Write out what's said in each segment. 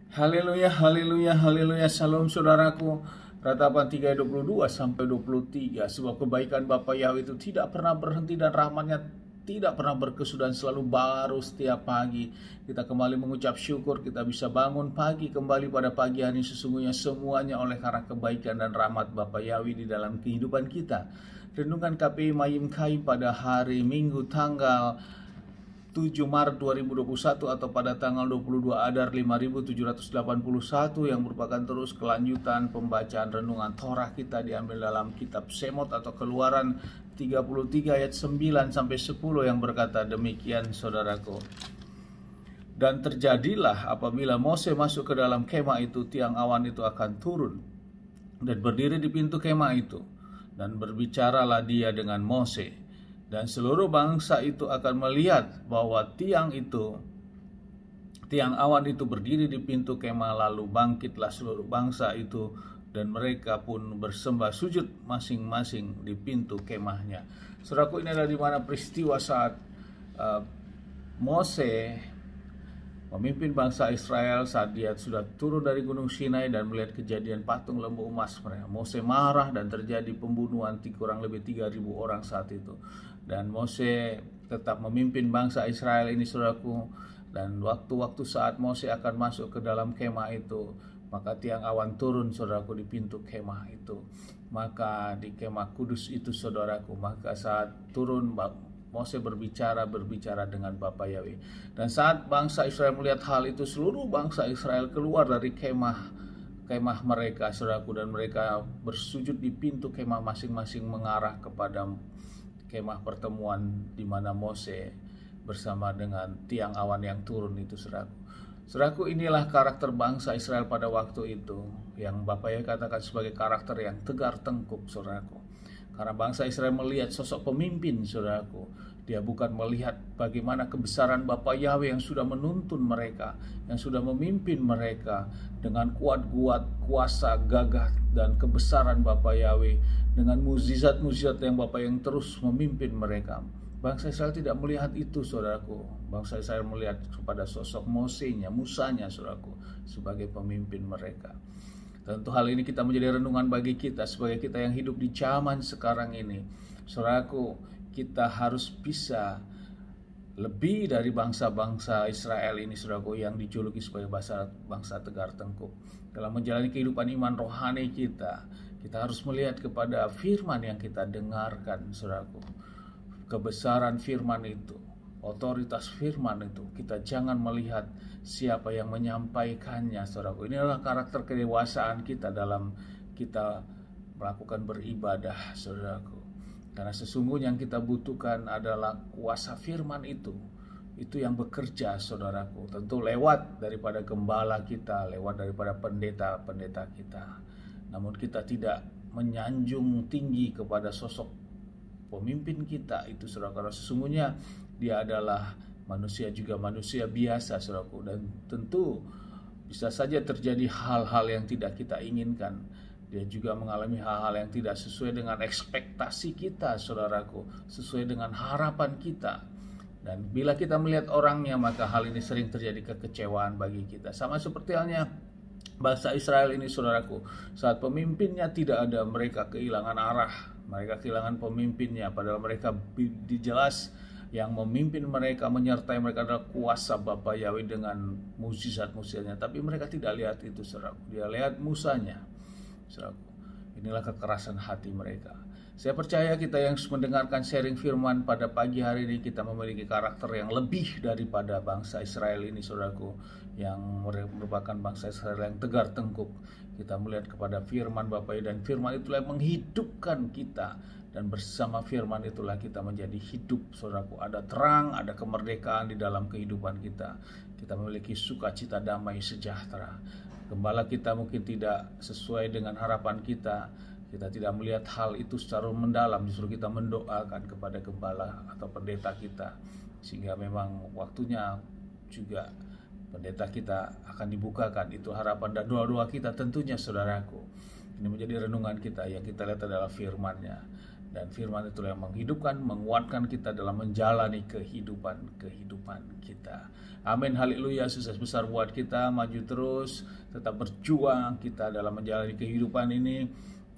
Haleluya, haleluya, haleluya. Salam saudaraku. Ratapan 3:22 sampai 23. Sebab kebaikan Bapa Yahweh itu tidak pernah berhenti dan rahmatnya tidak pernah berkesudahan, selalu baru setiap pagi. Kita kembali mengucap syukur kita bisa bangun pagi kembali pada pagi hari, sesungguhnya semuanya oleh karena kebaikan dan rahmat Bapa Yahweh di dalam kehidupan kita. Renungan KPI Mayim Kaim pada hari Minggu tanggal 7 Maret 2021 atau pada tanggal 22 Adar 5781 yang merupakan terus kelanjutan pembacaan renungan Torah kita diambil dalam kitab Semot atau Keluaran 33 ayat 9 sampai 10 yang berkata demikian saudaraku. Dan terjadilah apabila Mose masuk ke dalam kemah itu, tiang awan itu akan turun dan berdiri di pintu kemah itu, dan berbicaralah dia dengan Mose. Dan seluruh bangsa itu akan melihat bahwa tiang awan itu berdiri di pintu kemah. Lalu bangkitlah seluruh bangsa itu, dan mereka pun bersembah sujud masing-masing di pintu kemahnya. Saudaraku, ini adalah di mana peristiwa saat Mose memimpin bangsa Israel saat dia sudah turun dari Gunung Sinai dan melihat kejadian patung lembu emas mereka. Mose marah dan terjadi pembunuhan kurang lebih 3.000 orang saat itu. Dan Mose tetap memimpin bangsa Israel ini saudaraku. Dan waktu-waktu saat Mose akan masuk ke dalam kemah itu, maka tiang awan turun saudaraku di pintu kemah itu. Maka di kemah kudus itu saudaraku, maka saat turun Mose berbicara dengan Bapa Yahweh. Dan saat bangsa Israel melihat hal itu, seluruh bangsa Israel keluar dari kemah mereka saudaraku, dan mereka bersujud di pintu kemah masing-masing mengarah kepada kemah pertemuan di mana Mose bersama dengan tiang awan yang turun itu saudaraku. Saudaraku, inilah karakter bangsa Israel pada waktu itu yang Bapa Yahweh katakan sebagai karakter yang tegar tengkuk saudaraku. Karena bangsa Israel melihat sosok pemimpin saudaraku. Dia bukan melihat bagaimana kebesaran Bapa Yahweh yang sudah menuntun mereka, yang sudah memimpin mereka dengan kuat-kuat, kuasa, gagah, dan kebesaran Bapa Yahweh, dengan mukjizat-mukjizat yang Bapa yang terus memimpin mereka. Bangsa Israel tidak melihat itu saudaraku. Bangsa Israel melihat kepada sosok Mosenya, Musanya saudaraku, sebagai pemimpin mereka. Tentu hal ini kita menjadi renungan bagi kita sebagai kita yang hidup di zaman sekarang ini. Saudaraku, kita harus bisa lebih dari bangsa-bangsa Israel ini saudaraku, yang dijuluki sebagai bangsa tegar tengkuk. Dalam menjalani kehidupan iman rohani kita harus melihat kepada firman yang kita dengarkan saudaraku. Kebesaran firman itu, otoritas firman itu, kita jangan melihat siapa yang menyampaikannya saudaraku. Ini adalah karakter kedewasaan kita dalam kita melakukan beribadah saudaraku. Karena sesungguhnya yang kita butuhkan adalah kuasa firman itu yang bekerja saudaraku. Tentu lewat daripada gembala kita, lewat daripada pendeta-pendeta kita. Namun kita tidak menyanjung tinggi kepada sosok pemimpin kita itu saudara, karena sesungguhnya dia adalah manusia, juga manusia biasa saudaraku, dan tentu bisa saja terjadi hal-hal yang tidak kita inginkan. Dia juga mengalami hal-hal yang tidak sesuai dengan ekspektasi kita saudaraku, sesuai dengan harapan kita. Dan bila kita melihat orangnya, maka hal ini sering terjadi kekecewaan bagi kita. Sama seperti halnya bangsa Israel ini saudaraku, saat pemimpinnya tidak ada, mereka kehilangan arah, mereka kehilangan pemimpinnya. Padahal mereka dijelas yang memimpin mereka, menyertai mereka adalah kuasa Bapa Yahweh dengan mukjizat-mukjizatnya. Tapi mereka tidak lihat itu saudaraku, dia lihat Musanya saudaraku. Inilah kekerasan hati mereka. Saya percaya kita yang mendengarkan sharing firman pada pagi hari ini, kita memiliki karakter yang lebih daripada bangsa Israel ini saudaraku, yang merupakan bangsa Israel yang tegar tengkuk. Kita melihat kepada firman Bapa, dan firman itulah yang menghidupkan kita, dan bersama firman itulah kita menjadi hidup saudaraku. Ada terang, ada kemerdekaan di dalam kehidupan kita. Kita memiliki sukacita, damai, sejahtera. Gembala kita mungkin tidak sesuai dengan harapan kita tidak melihat hal itu secara mendalam, justru kita mendoakan kepada gembala atau pendeta kita, sehingga memang waktunya juga pendeta kita akan dibukakan. Itu harapan dan doa-doa kita tentunya saudaraku. Ini menjadi renungan kita, yang kita lihat adalah firman-Nya. Dan firman itu yang menghidupkan, menguatkan kita dalam menjalani kehidupan kita. Amin, haleluya. Sukses besar buat kita, maju terus, tetap berjuang kita dalam menjalani kehidupan ini.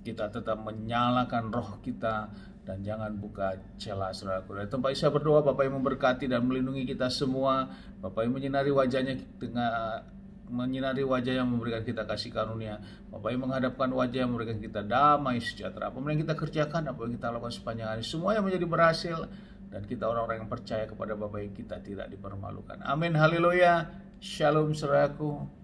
Kita tetap menyalakan roh kita dan jangan buka celah, saudaraku. Dari tempat saya berdoa, Bapak yang memberkati dan melindungi kita semua. Bapak yang menyinari wajahnya yang memberikan kita kasih karunia. Bapak yang menghadapkan wajah yang memberikan kita damai sejahtera. Apa yang kita kerjakan, apa yang kita lakukan sepanjang hari, semua yang menjadi berhasil. Dan kita orang-orang yang percaya kepada Bapak yang kita tidak dipermalukan. Amin, haleluya. Shalom, saudaraku.